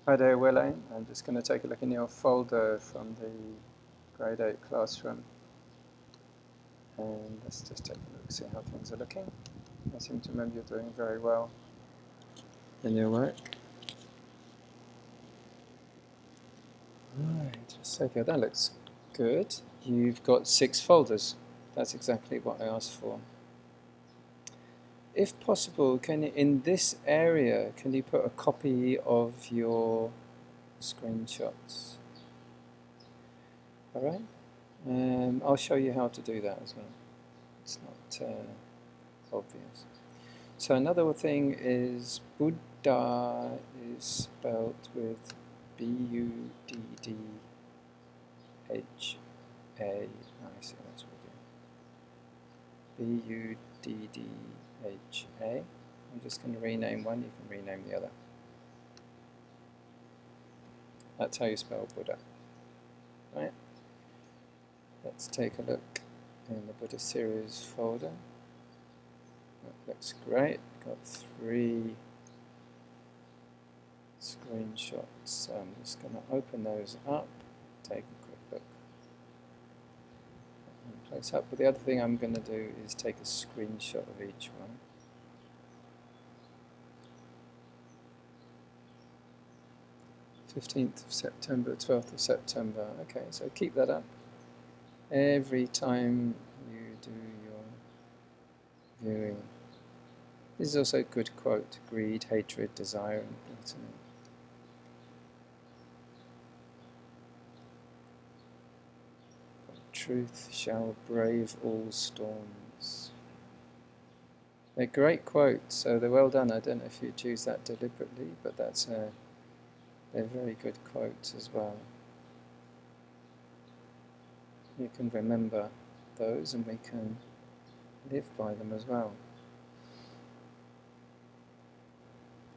Hi there, Willaine. I'm just going to take a look in your folder from the grade 8 classroom. And let's just take a look, see how things are looking. I seem to remember you're doing very well in your work. Right, so that looks good. You've got 6 folders. That's exactly what I asked for. If possible, in this area, can you put a copy of your screenshots? All right. I'll show you how to do that as well. It's not obvious. So another thing is Buddha is spelled with B-U-D-D-H-A. I see, that's what we do. B-U-D-D-H-A. I'm just going to rename one, you can rename the other. That's how you spell Buddha. Right? Let's take a look in the Buddha series folder. That looks great. Got 3 screenshots. So I'm just going to open those up, take a quick look, and place up. But the other thing I'm going to do is take a screenshot of each one. September 12th, 12th of September. Okay, so keep that up. Every time you do your viewing. This is also a good quote: greed, hatred, desire, and gluttony. Truth shall brave all storms. They're great quotes, so they're well done. I don't know if you choose that deliberately, but they're very good quotes as well. You can remember those and we can live by them as well.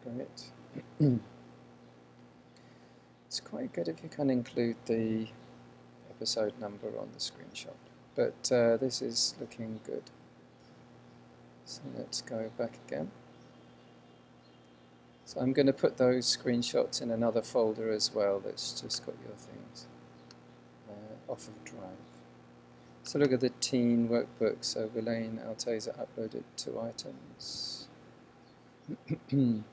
Great. It's quite good if you can include the episode number on the screenshot, but this is looking good. So let's go back again. So I'm going to put those screenshots in another folder as well that's just got your things off of Drive. So look at the teen workbook. So Willaine Alteza uploaded 2 items on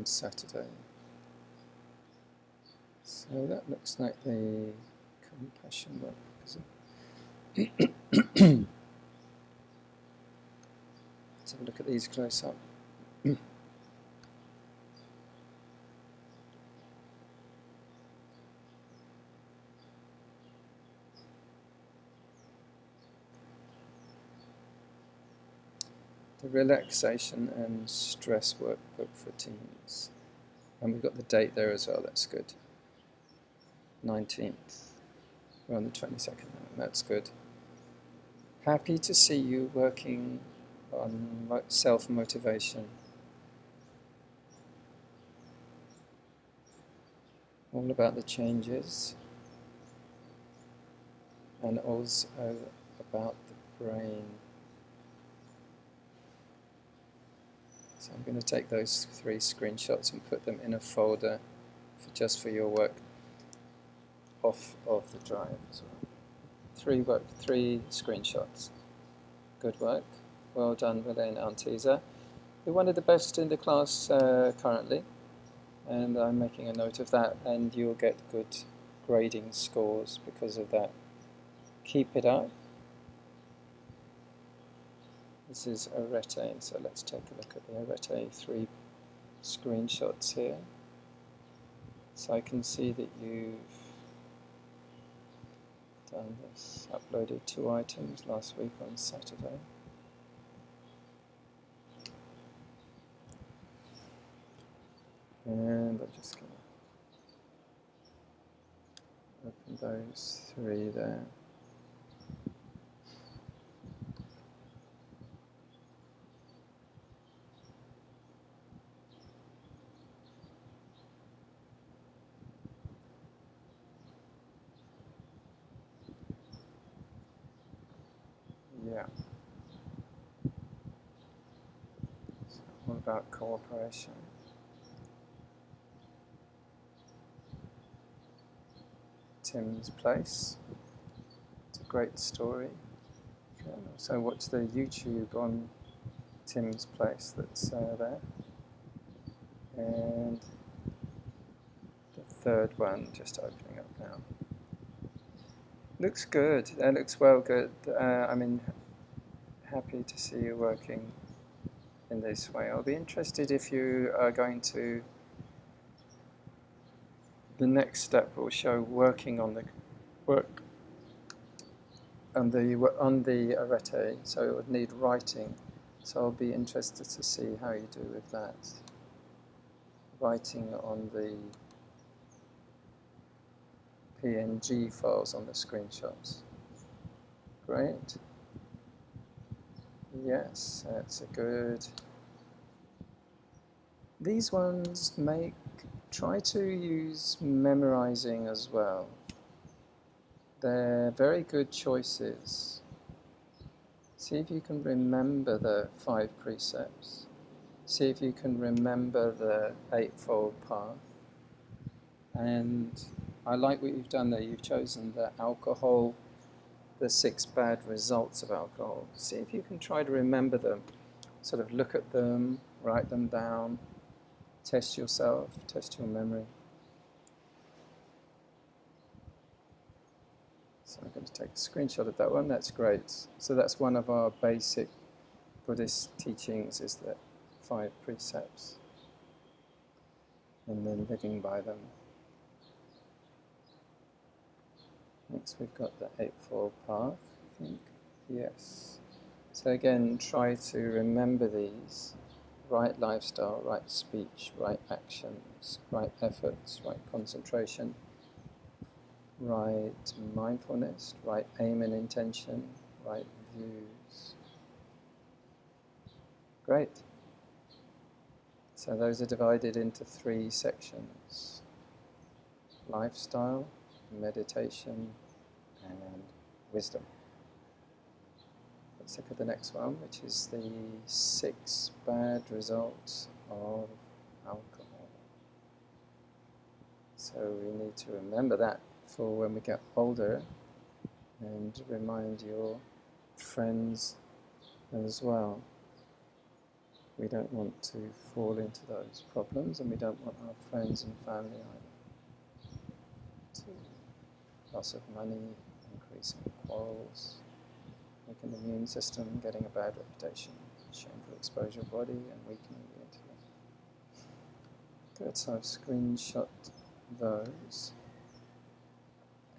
Saturday. So that looks like the compassion workbook, is it? Let's have a look at these close up. The relaxation and stress workbook for teens. And we've got the date there as well, that's good. 19th. We're on the 22nd now, that's good. Happy to see you working on self-motivation. All about the changes. And also about the brain. So I'm going to take those 3 screenshots and put them in a folder just for your work off of the drive as well. 3 screenshots. Good work. Well done, Willaine Alteza. You're one of the best in the class currently, and I'm making a note of that, and you'll get good grading scores because of that. Keep it up. This is Arete, so let's take a look at the Arete 3 screenshots here. So I can see that you've done this, uploaded 2 items last week on Saturday. And I'm just going to open those 3 there. Yeah. It's all about cooperation. Tim's place. It's a great story. You can also watch the YouTube on Tim's place that's there. And the third one just opening up now. Looks good. That looks well good. Happy to see you working in this way. I'll be interested if you are going to. The next step will show working on the work on the arete, so it would need writing. So I'll be interested to see how you do with that. Writing on the PNG files on the screenshots. Great. Yes, that's a good. These ones try to use memorizing as well. They're very good choices. See if you can remember the 5 precepts. See if you can remember the 8-fold path. And I like what you've done there. You've chosen the alcohol, the 6 bad results of alcohol. See if you can try to remember them. Sort of look at them, write them down, test yourself, test your memory. So I'm going to take a screenshot of that one. That's great. So that's one of our basic Buddhist teachings, is the 5 precepts, and then living by them. Next we've got the 8-fold path, I think. Yes. So again, try to remember these. Right lifestyle, right speech, right actions, right efforts, right concentration, right mindfulness, right aim and intention, right views. Great. So those are divided into 3 sections: lifestyle, meditation, and wisdom. Let's look at the next one, which is the 6 bad results of alcohol. So we need to remember that for when we get older, and remind your friends as well. We don't want to fall into those problems, and we don't want our friends and family either. Loss of money, increasing quarrels, weakening the immune system, getting a bad reputation, shameful exposure of body, and weakening the intellect. Good, so I've screenshot those.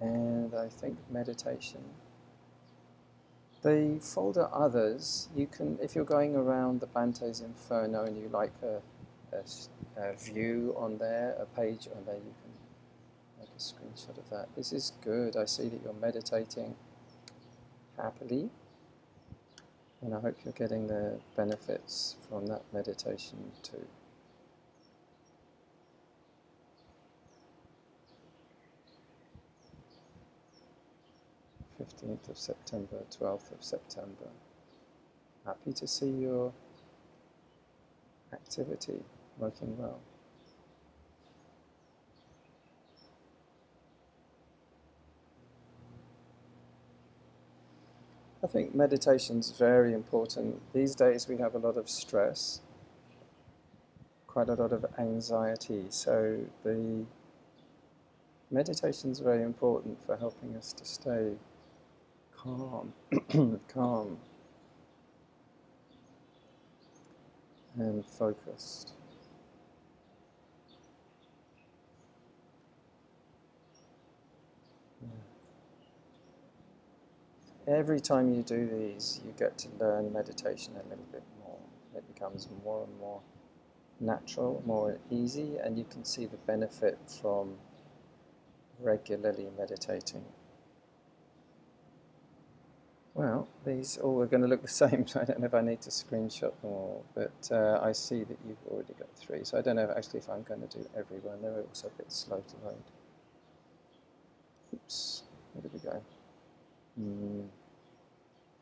And I think meditation. The folder others, you can, if you're going around the Bante's Inferno and you like a view on there, a page on there, you can make a screenshot of that. This is good. I see that you're meditating happily, and I hope you're getting the benefits from that meditation too. 15th of September, 12th of September. Happy to see your activity working well. I think meditation's very important. These days we have a lot of stress, quite a lot of anxiety, so the meditation's very important for helping us to stay calm, calm and focused. Every time you do these, you get to learn meditation a little bit more. It becomes more and more natural, more easy, and you can see the benefit from regularly meditating. Well, these all are going to look the same, so I don't know if I need to screenshot them all, but I see that you've already got 3, so I don't know if I'm going to do everyone. They're also a bit slow to load. Oops, where did we go?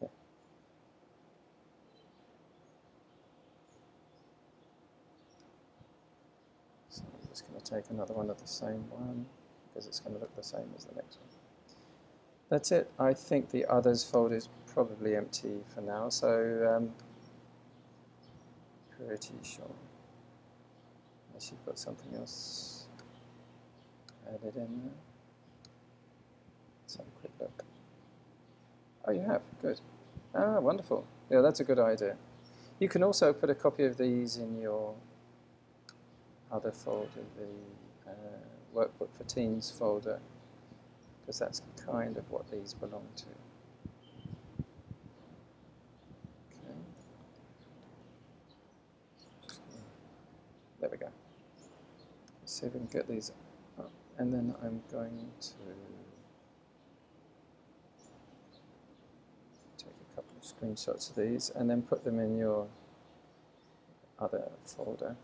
Yeah. So I'm just going to take another one of the same one, because it's going to look the same as the next one. That's it. I think the others folder is probably empty for now, so pretty sure. Unless you've got something else added in there. Let's have a quick look. Oh, you have. Good. Ah, wonderful. Yeah, that's a good idea. You can also put a copy of these in your other folder, the Workbook for Teens folder, because that's kind of what these belong to. Okay. There we go. Let's see if we can get these up. And then I'm going to take a couple of screenshots of these and then put them in your other folder.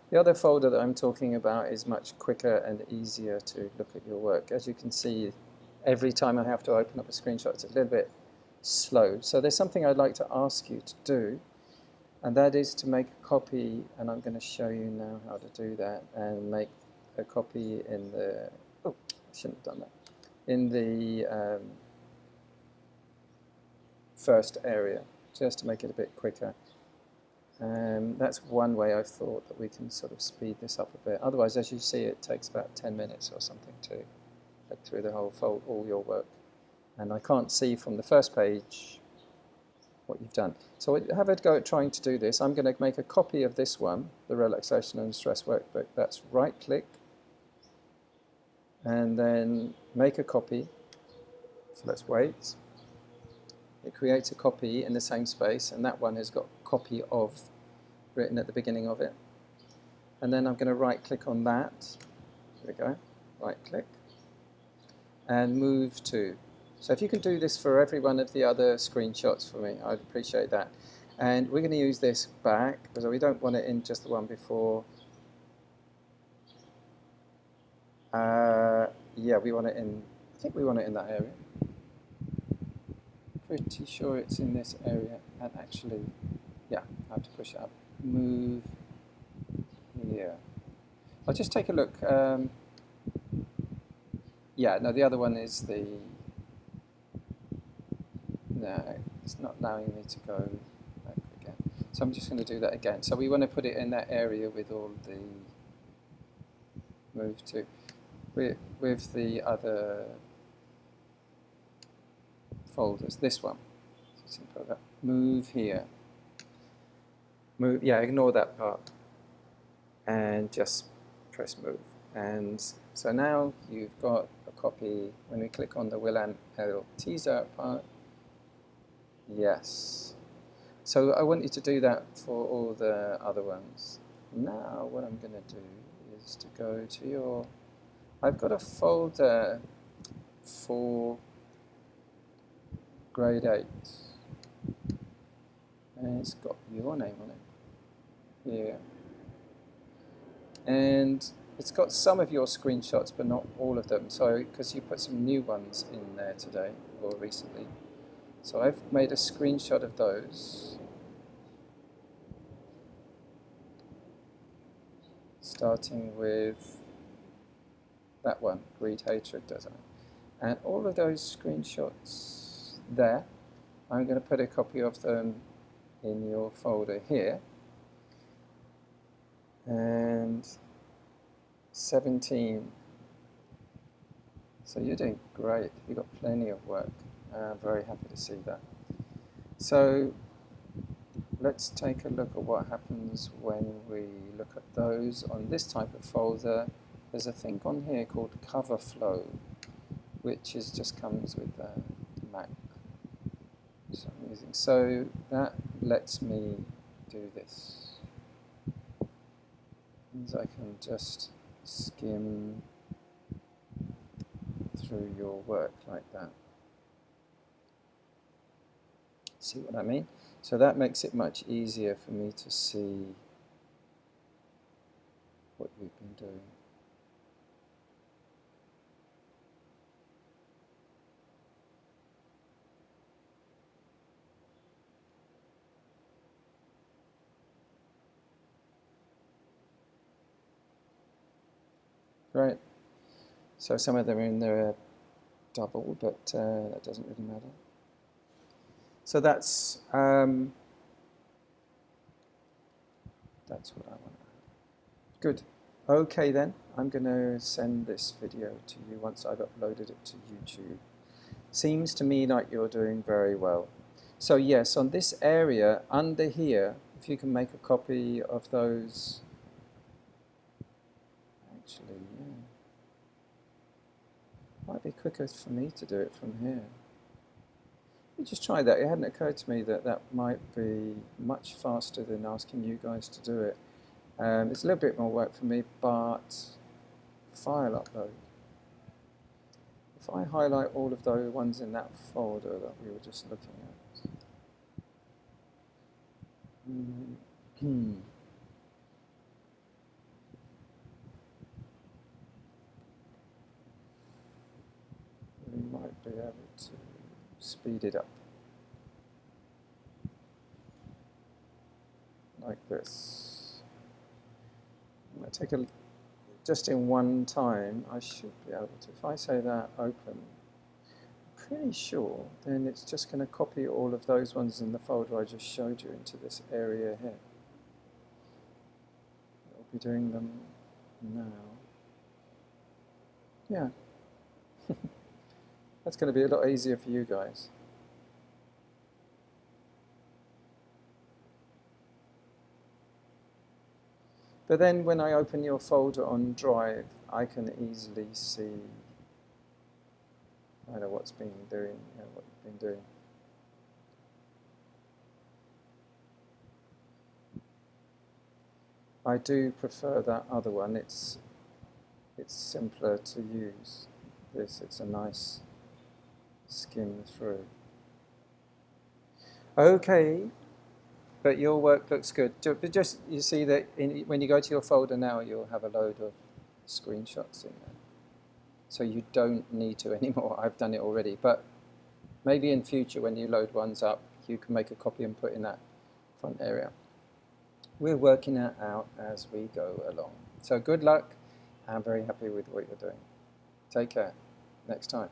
The other folder that I'm talking about is much quicker and easier to look at your work. As you can see, every time I have to open up a screenshot, it's a little bit slow. So there's something I'd like to ask you to do, and that is to make a copy, and I'm going to show you now how to do that, and make a copy in the, oh, I shouldn't have done that, in the first area, just to make it a bit quicker. That's one way I've thought that we can sort of speed this up a bit. Otherwise, as you see, it takes about 10 minutes or something to look through the whole all your work. And I can't see from the first page what you've done. So have a go at trying to do this. I'm going to make a copy of this one, the Relaxation and Stress Workbook. That's right-click, and then make a copy. So let's wait. It creates a copy in the same space, and that one has got copy of written at the beginning of it. And then I'm going to right-click on that. There we go. Right-click. And move to. So if you can do this for every one of the other screenshots for me, I'd appreciate that. And we're going to use this back, because we don't want it in just the one before. Yeah, we want it in, I think we want it in that area. Pretty sure it's in this area, and actually, yeah, I have to push it up. Move here. I'll just take a look. Yeah, no, the other one is the, no, it's not allowing me to go back again. So I'm just going to do that again. So we want to put it in that area with all the, move to, with the other folders, this one. So move here. Move, yeah, ignore that part. And just press move. And so now you've got a copy. When we click on the Willaine Alteza part, yes. So I want you to do that for all the other ones. Now what I'm going to do is to go to your, I've got a folder for grade 8. And it's got your name on it here. And it's got some of your screenshots, but not all of them. So, because you put some new ones in there today, or recently. So I've made a screenshot of those. Starting with that one, Greed, Hatred, Design. And all of those screenshots there, I'm going to put a copy of them in your folder here. And 17. So you're doing great. You've got plenty of work. I'm very happy to see that. So let's take a look at what happens when we look at those on this type of folder. There's a thing on here called Cover Flow, which is just comes with the Mac. So I'm using. So that lets me do this. Means I can just skim through your work like that. See what I mean? So that makes it much easier for me to see what you've been doing. Great. So some of them are in there double, but that doesn't really matter. So that's what I want. Good. Okay then, I'm going to send this video to you once I've uploaded it to YouTube. Seems to me like you're doing very well. So yes, on this area under here, if you can make a copy of those, actually, yeah. Might be quicker for me to do it from here. You just try that. It hadn't occurred to me that that might be much faster than asking you guys to do it. It's a little bit more work for me, but file upload. If I highlight all of those ones in that folder that we were just looking at. We might be able to speed it up. Like this. I'm going to take a, just in one time, I should be able to, if I say that open, I'm pretty sure then it's just going to copy all of those ones in the folder I just showed you into this area here. I'll be doing them now. Yeah. That's going to be a lot easier for you guys. But then when I open your folder on Drive, I can easily see what's been doing, what you've been doing. I do prefer that other one. It's simpler to use. This, it's a nice skim through. Okay. But your work looks good. But just, you see that when you go to your folder now, you'll have a load of screenshots in there. So you don't need to anymore. I've done it already. But maybe in future, when you load ones up, you can make a copy and put in that front area. We're working it out as we go along. So good luck. I'm very happy with what you're doing. Take care. Next time.